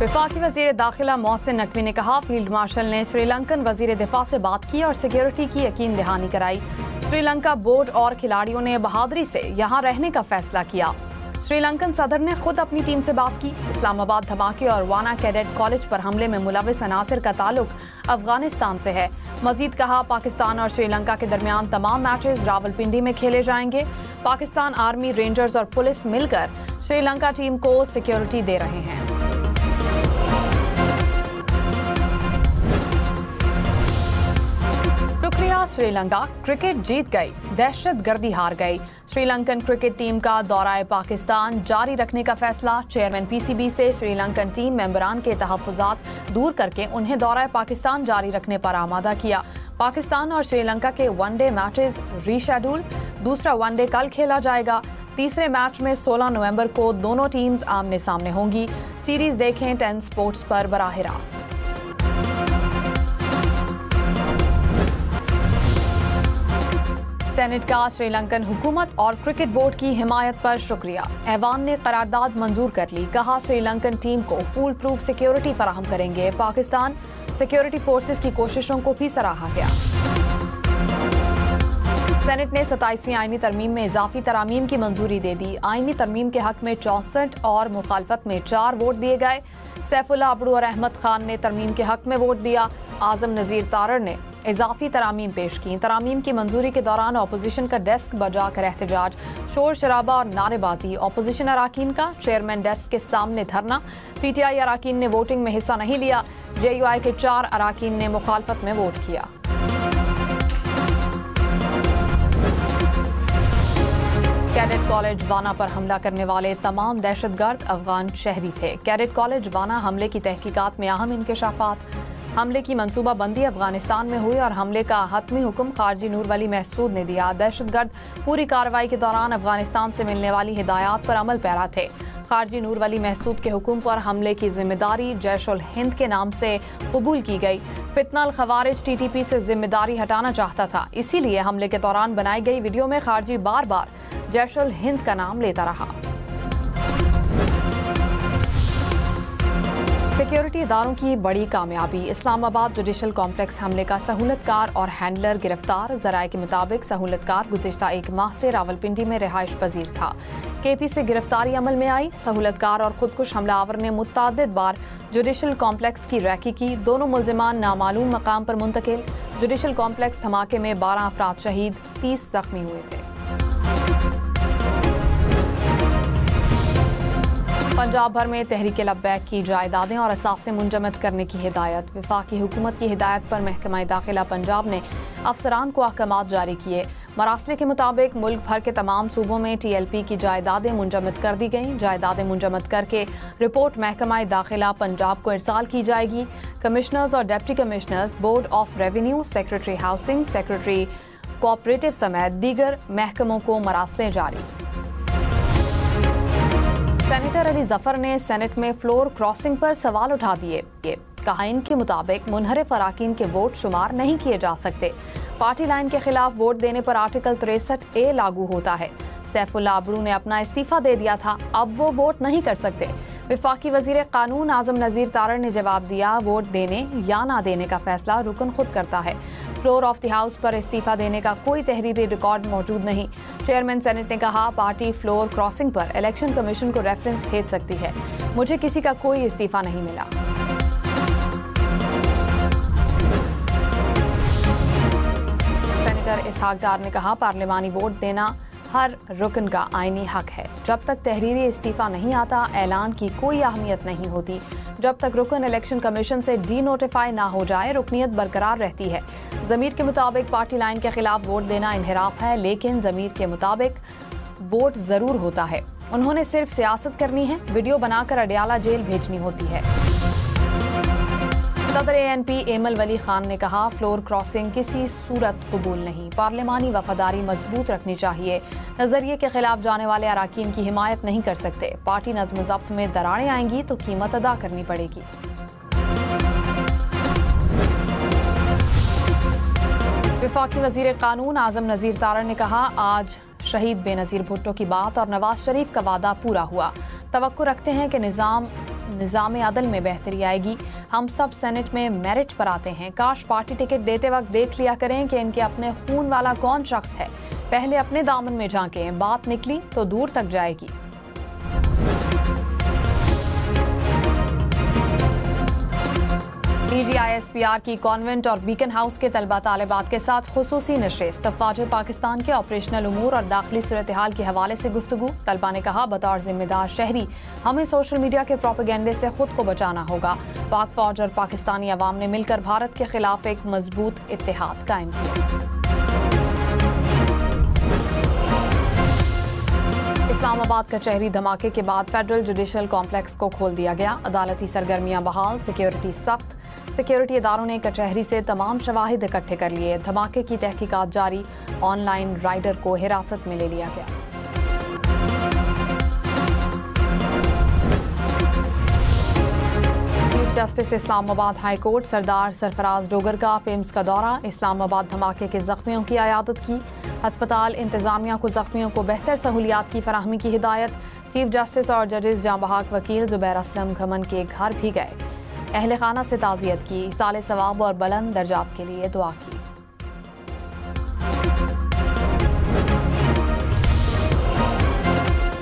वफाकी वज़ीर दाखिला मोहसिन नकवी ने कहा, फील्ड मार्शल ने श्रीलंकन वज़ीर दिफा से बात की और सिक्योरिटी की यकीन दहानी कराई। श्रीलंका बोर्ड और खिलाड़ियों ने बहादुरी से यहाँ रहने का फैसला किया। श्रीलंकन सदर ने खुद अपनी टीम से बात की। इस्लामाबाद धमाके और वाना कैडेट कॉलेज पर हमले में मुलविस अनासिर का ताल्लुक अफगानिस्तान से है। मजीद कहा, पाकिस्तान और श्रीलंका के दरमियान तमाम मैचेस रावलपिंडी में खेले जाएंगे। पाकिस्तान आर्मी, रेंजर्स और पुलिस मिलकर श्रीलंका टीम को सिक्योरिटी दे रहे हैं। शुक्रिया श्रीलंका, क्रिकेट जीत गई, दहशत गर्दी हार गई। श्रीलंकन क्रिकेट टीम का दौरा पाकिस्तान जारी रखने का फैसला। चेयरमैन पीसीबी से श्रीलंकन टीम मेंबरान के तहफ़्फ़ुज़ात दूर करके उन्हें दौरा पाकिस्तान जारी रखने पर आमादा किया। पाकिस्तान और श्रीलंका के वनडे मैचेस रीशेड्यूल। दूसरा वनडे कल खेला जाएगा। तीसरे मैच में 16 नवंबर को दोनों टीम्स आमने सामने होंगी। सीरीज देखें 10 स्पोर्ट्स पर बराह रास्त। सेनेट का श्रीलंकन हुकूमत और क्रिकेट बोर्ड की हिमायत पर शुक्रिया। ऐवान ने करारदाद मंजूर कर ली। कहा, श्रीलंकन टीम को फुल प्रूफ सिक्योरिटी फराहम करेंगे। पाकिस्तान सिक्योरिटी फोर्सेस की कोशिशों को भी सराहा गया। सेनेट ने 27वीं आईनी तरमीम में इजाफी तरामीम की मंजूरी दे दी। आईनी तरमीम के हक में 64 और मुखालफत में 4 वोट दिए गए। सैफुल्ला अबड़ू और अहमद खान ने तरमीम के हक में वोट दिया। आजम नजीर तारड़ ने इजाफी तरामीम पेश की। तरामीम की मंजूरी के दौरान अपोजिशन का डेस्क बजाकर एहतजाज, शोर शराबा और नारेबाजी। अपोजिशन अराकीन का चेयरमैन डेस्क के सामने धरना। पीटीआई अराकीन ने वोटिंग में हिस्सा नहीं लिया। जेयूआई के 4 अराकीन ने मुखालफत में वोट किया। कैडेट कॉलेज वाना पर हमला करने वाले तमाम दहशतगर्द अफगान शहरी थे। कैडेट कॉलेज वाना हमले की तहकीकात में अहम इंकशाफात। हमले की मंसूबाबंदी अफगानिस्तान में हुई और हमले का हतमी हुक्म खारजी नूर वली महसूद ने दिया। दहशतगर्द पूरी कार्रवाई के दौरान अफगानिस्तान से मिलने वाली हिदायत पर अमल पैरा थे। खारजी नूर वली महसूद के हुक्म पर हमले की जिम्मेदारी जैश उल हिंद के नाम से कबूल की गई। फितना अल खवारिज टीटीपी से जिम्मेदारी हटाना चाहता था, इसीलिए हमले के दौरान बनाई गई वीडियो में खारजी बार बार जैश उल हिंद का नाम लेता रहा। सिक्योरिटी इदारों की बड़ी कामयाबी। इस्लामाबाद जुडिशल कॉम्प्लेक्स हमले का सहूलतकार और हैंडलर गिरफ्तार। जराये के मुताबिक सहूलतकार गुज़िश्ता 1 माह से रावलपिंडी में रिहाइश पजीर था। केपी से गिरफ्तारी अमल में आई। सहूलतकार और खुदकुश हमलावर ने मुतअद्दिद बार जुडिशल कॉम्प्लेक्स की रैकी की। दोनों मुल्जिमान नामालूम मकाम पर मुंतकिल। जुडिशल कॉम्प्लेक्स धमाके में 12 अफराद शहीद, 30 जख्मी हुए थे। पंजाब भर में तहरीक लब्बैक की जायदादें और असासे मुंजमद करने की हिदायत। वफाकी हुकूमत की हिदायत पर महकमा दाखिला पंजाब ने अफसरान को अहकामात जारी किए। मरासले के मुताबिक मुल्क भर के तमाम सूबों में TLP की जायदादें मुंजमद कर दी गईं। जायदादें मुंजमद करके रिपोर्ट महकमा दाखिला पंजाब को इरसाल की जाएगी। कमिश्नर्स और deputy commissioners, board of revenue, secretary housing, secretary cooperative समेत दीगर महकमों को मरासले जारी। सेनेटर अली जफर ने सेनेट में फ्लोर क्रॉसिंग पर सवाल उठा दिए। कहा, इनके मुताबिक मुनहरिफ अराकीन के वोट शुमार नहीं किए जा सकते। पार्टी लाइन के खिलाफ वोट देने पर आर्टिकल 63A लागू होता है। सैफुल्ला अबड़ू ने अपना इस्तीफा दे दिया था, अब वो वोट नहीं कर सकते। वफाकी वजीर कानून आजम नजीर तारड़ ने जवाब दिया, वोट देने या ना देने का फैसला रुकन खुद करता है। फ्लोर ऑफ द हाउस पर इस्तीफा देने का कोई तहरीरी रिकॉर्ड मौजूद नहीं। चेयरमैन सेनेट ने कहा, पार्टी फ्लोर क्रॉसिंग पर इलेक्शन कमीशन को रेफरेंस भेज सकती है। मुझे किसी का कोई इस्तीफा नहीं मिला। सेनेटर इसहाक डार ने कहा, पार्लिमानी वोट देना हर रुकन का आईनी हक है। जब तक तहरीरी इस्तीफा नहीं आता, ऐलान की कोई अहमियत नहीं होती। जब तक रुकन इलेक्शन कमीशन से डी नोटिफाई ना हो जाए, रुकनियत बरकरार रहती है। ज़मीर के मुताबिक पार्टी लाइन के खिलाफ वोट देना इनहिराफ है, लेकिन ज़मीर के मुताबिक वोट जरूर होता है। उन्होंने सिर्फ सियासत करनी है, वीडियो बनाकर अडियाला जेल भेजनी होती है। सदर ANP एमल वली खान ने कहा, फ्लोर क्रॉसिंग किसी सूरत कबूल नहीं। पार्लिमानी वफादारी मजबूत रखनी चाहिए। नजरिए के खिलाफ जाने वाले अराकीन की हिमायत नहीं कर सकते। पार्टी नज़्म ज़ब्त में दरारें आएंगी तो कीमत अदा करनी पड़ेगी। वफाकी वजीर कानून आजम नजीर तारड़ ने कहा, आज शहीद बेनजीर भुट्टो की बात और नवाज शरीफ का वादा पूरा हुआ। तवक्को रखते हैं कि निज़ाम निज़ाम अदल में बेहतरी आएगी। हम सब सेनेट में मेरिट पर आते हैं। काश पार्टी टिकट देते वक्त देख लिया करें कि इनके अपने खून वाला कौन शख्स है। पहले अपने दामन में झांकें, बात निकली तो दूर तक जाएगी। PGISPR की कॉन्वेंट और बीकन हाउस के तलबा तालिबात के साथ खुसूसी नशिस्त। फ़ौज पाकिस्तान के ऑपरेशनल उमूर और दाखिली सूरत हाल के हवाले से गुफ्तगू। तलबा ने कहा, बतौर जिम्मेदार शहरी हमें सोशल मीडिया के प्रोपेगेंडे से खुद को बचाना होगा। पाक फौज और पाकिस्तानी अवाम ने मिलकर भारत के खिलाफ एक मजबूत इत्तेहाद कायम किया। इस्लामाबाद कचहरी धमाके के बाद फेडरल जुडिशल कॉम्प्लेक्स को खोल दिया गया। अदालती सरगर्मियां बहाल, सिक्योरिटी सख्त। सिक्योरिटी इदारों ने कचहरी से तमाम शवाहिद इकट्ठे कर लिए। धमाके की तहकीकात जारी। ऑनलाइन राइडर को हिरासत में ले लिया गया। Chief justice Islamabad high court Sardar Sarfaraz Dogar का पिम्स का दौरा। इस्लामाबाद धमाके के जख्मियों की अयादत की। अस्पताल इंतजामिया को जख्मियों को बेहतर सहूलियात की फराहमी की हिदायत। चीफ जस्टिस और जजेस जां बहाक वकील जुबैर असलम घमन के घर भी गए। अहले खाना से ताज़ियत की। साले सवाब और बुलंद दर्जात के लिए दुआ की।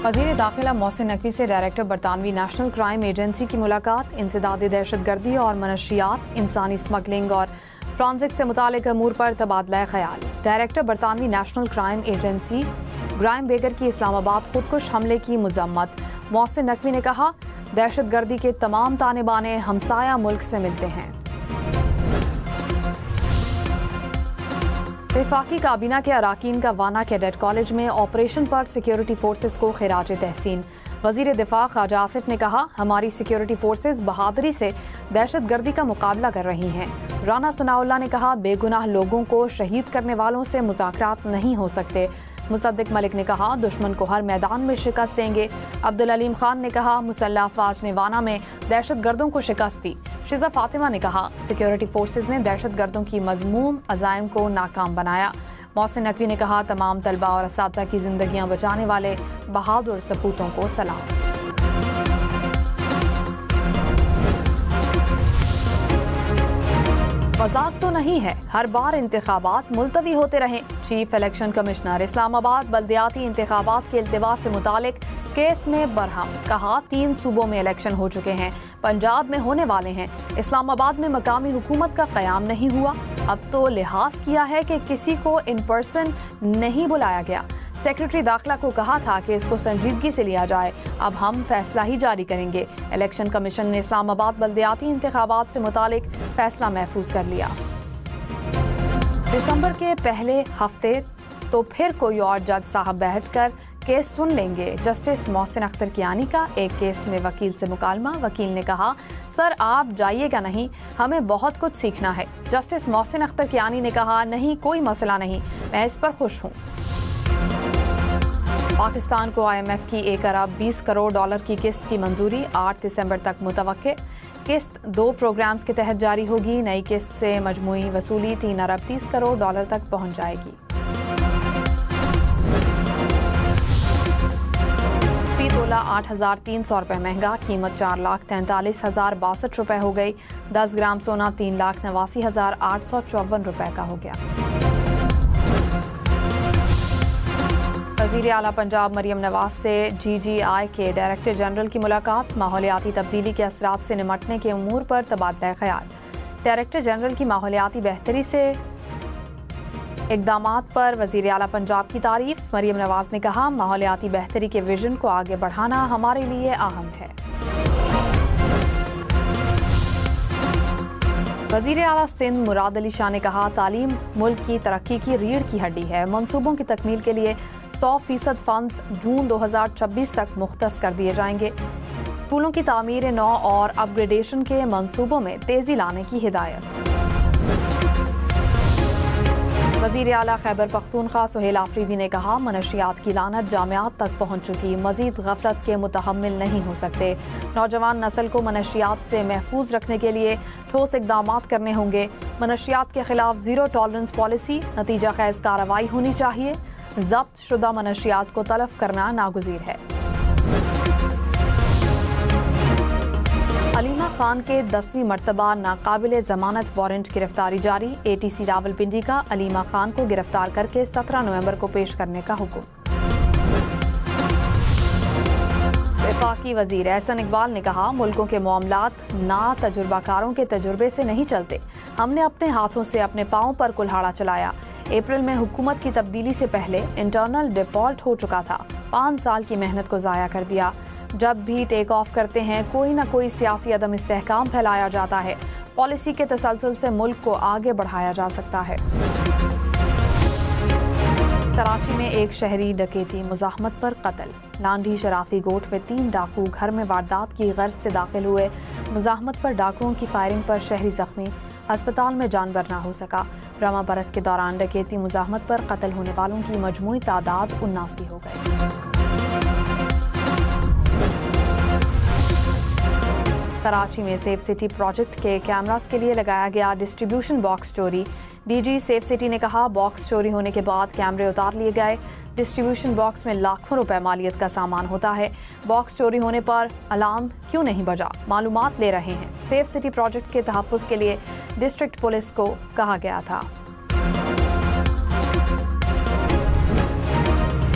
वज़ीर दाखिला मोहसिन नकवी से डायरेक्टर बरतानवी नेशनल क्राइम एजेंसी की मुलाकात। इंसदादी दहशतगर्दी और मनशियात, इंसानी स्मगलिंग और फ्रांसिक से मुतालिक अमूर पर तबादला ख्याल। डायरेक्टर बरतानवी national crime agency Graeme Biggar की इस्लामाबाद खुदकुश हमले की मजम्मत। मोहसिन नकवी ने कहा, दहशतगर्दी के तमाम ताने बाने हमसाया मुल्क से मिलते हैं। वफाकी काबीना के अराकीन का वाना कैडेट कॉलेज में ऑपरेशन पर सिक्योरिटी फोर्सेस को खिराज तहसीन। वजीर दिफा ख्वाजा आसिफ ने कहा, हमारी सिक्योरिटी फोर्सेस बहादुरी से दहशतगर्दी का मुकाबला कर रही हैं। राना सनाउल्लाह ने कहा, बेगुनाह लोगों को शहीद करने वालों से मुज़ाकरात नहीं हो सकते। मुसद्दिक मलिक ने कहा, दुश्मन को हर मैदान में शिकस्त देंगे। अब्दुल अलीम खान ने कहा, मुसल्लह अफवाज ने वाना में दहशतगर्दों को शिकस्त दी। शिजा फातिमा ने कहा, सिक्योरिटी फोर्सेस ने दहशतगर्दों की मजमूम अज़ाइम को नाकाम बनाया। मोहसिन नकवी ने कहा, तमाम तलबा और असातिज़ा की जिंदगियां बचाने वाले बहादुर सपूतों को सलाम। मजाक तो नहीं है, हर बार इंतखाबात मुलतवी होते रहें। चीफ इलेक्शन कमिश्नर इस्लामाबाद बल्दियाती इंतखाबात के इल्तिवा से मुतालिक केस में बरहम। कहा, 3 सूबों में इलेक्शन हो चुके हैं, पंजाब में होने वाले हैं। इस्लामाबाद में मकामी हुकूमत का क़याम नहीं हुआ। अब तो लिहाज किया है कि किसी को इन पर्सन नहीं बुलाया गया। सेक्रेटरी दाखिला को कहा था कि इसको संजीदगी से लिया जाए। अब हम फैसला ही जारी करेंगे। इलेक्शन कमीशन ने इस्लामाबाद बल्दियाती इंतखाबात से मुतालिक फैसला महफूज कर लिया। दिसंबर के पहले हफ्ते तो फिर कोई और जज साहब बैठकर केस सुन लेंगे। जस्टिस मोहसिन अख्तर कियानी का एक केस में वकील से मुकालमा। वकील ने कहा, सर आप जाइएगा नहीं, हमें बहुत कुछ सीखना है। जस्टिस मोहसिन अख्तर कियानी ने कहा, नहीं कोई मसला नहीं, मैं इस पर खुश हूँ। पाकिस्तान को IMF की 1 अरब 20 करोड़ डॉलर की किस्त की मंजूरी 8 दिसंबर तक मुतवक्के। किस्त 2 प्रोग्राम्स के तहत जारी होगी। नई किस्त से मजमूई वसूली 3 अरब 30 करोड़ डॉलर तक पहुंच जाएगी। फी तोला 8,300 रुपये महंगा, कीमत 4,43,062 रुपये हो गई। 10 ग्राम सोना 3,89,854 रुपये का हो गया। वज़ीर आला पंजाब मरियम नवाज से GGI के डायरेक्टर जनरल की मुलाकात। माहौलियाती तब्दीली के असरात से निमटने के उमूर पर तबादला ख्याल। डायरेक्टर जनरल की माहौलियाती बेहतरी से इक़दामात पर वज़ीर आला पंजाब की तारीफ। मरियम नवाज ने कहा, माहौलियाती बेहतरी के विजन को आगे बढ़ाना हमारे लिए अहम है। वज़ीर आला सिंध मुराद अली शाह ने कहा, तालीम मुल्क की तरक्की की रीढ़ की हड्डी है। मंसूबों की तकमील के लिए 100% फंड्स जून 2026 तक मुख्तस कर दिए जाएंगे। स्कूलों की तामीर नौ और अपग्रेडेशन के मंसूबों में तेजी लाने की हिदायत। वज़ीर आला खैबर पख्तूनख्वा सुहेल आफरीदी ने कहा, मनशियात की लानत जामियात तक पहुँच चुकी, मजीद गफलत के मुतहम्मिल नहीं हो सकते। नौजवान नस्ल को मनशियात से महफूज रखने के लिए ठोस इक़दामात करने होंगे। मनशियात के खिलाफ ज़ीरो टॉलरेंस पॉलिसी नतीजा खैज़ कार्रवाई होनी चाहिए। ज़ब्त शुदा मनशियात को तलफ करना नागुज़ीर है। अलीमा खान के 10वीं मर्तबा नाकाबिले जमानत वारंट गिरफ्तारी जारी। ATC रावलपिंडी का अलीमा खान को गिरफ्तार करके 17 नवंबर को पेश करने का हुक्म। वफाकी वजीर एहसन इकबाल ने कहा, मुल्कों के मामलात ना तजुर्बाकारों के तजुर्बे से नहीं चलते। हमने अपने हाथों से अपने पांव पर कुल्हाड़ा चलाया। अप्रैल में हुकूमत की तब्दीली से पहले इंटरनल डिफॉल्ट हो चुका था। 5 साल की मेहनत को ज़ाया कर दिया। जब भी टेक ऑफ करते हैं कोई ना कोई सियासी अदम इस्तेहकाम फैलाया जाता है। पॉलिसी के तसलसल से मुल्क को आगे बढ़ाया जा सकता है। कराची में एक शहरी डकैती मुज़ाहमत पर कत्ल। लांडी शराफी गोट में 3 डाकू घर में वारदात की गर्ज से दाखिल हुए। मुज़ाहमत पर डाकुओं की फायरिंग पर शहरी जख्मी, अस्पताल में जानवर न हो सका। रमा बरस के दौरान डकैती मुज़ाहमत पर कत्ल होने वालों की मजमूई तादाद 79 हो गई। कराची में सेफ सिटी प्रोजेक्ट के कैमरास के लिए लगाया गया डिस्ट्रीब्यूशन बॉक्स चोरी। DG सेफ सिटी ने कहा, बॉक्स चोरी होने के बाद कैमरे उतार लिए गए। डिस्ट्रीब्यूशन बॉक्स में लाखों रुपए मालियत का सामान होता है। बॉक्स चोरी होने पर अलार्म क्यों नहीं बजा, मालूमात ले रहे हैं। सेफ सिटी प्रोजेक्ट के तहफ़्फ़ुज़ के लिए डिस्ट्रिक्ट पुलिस को कहा गया था।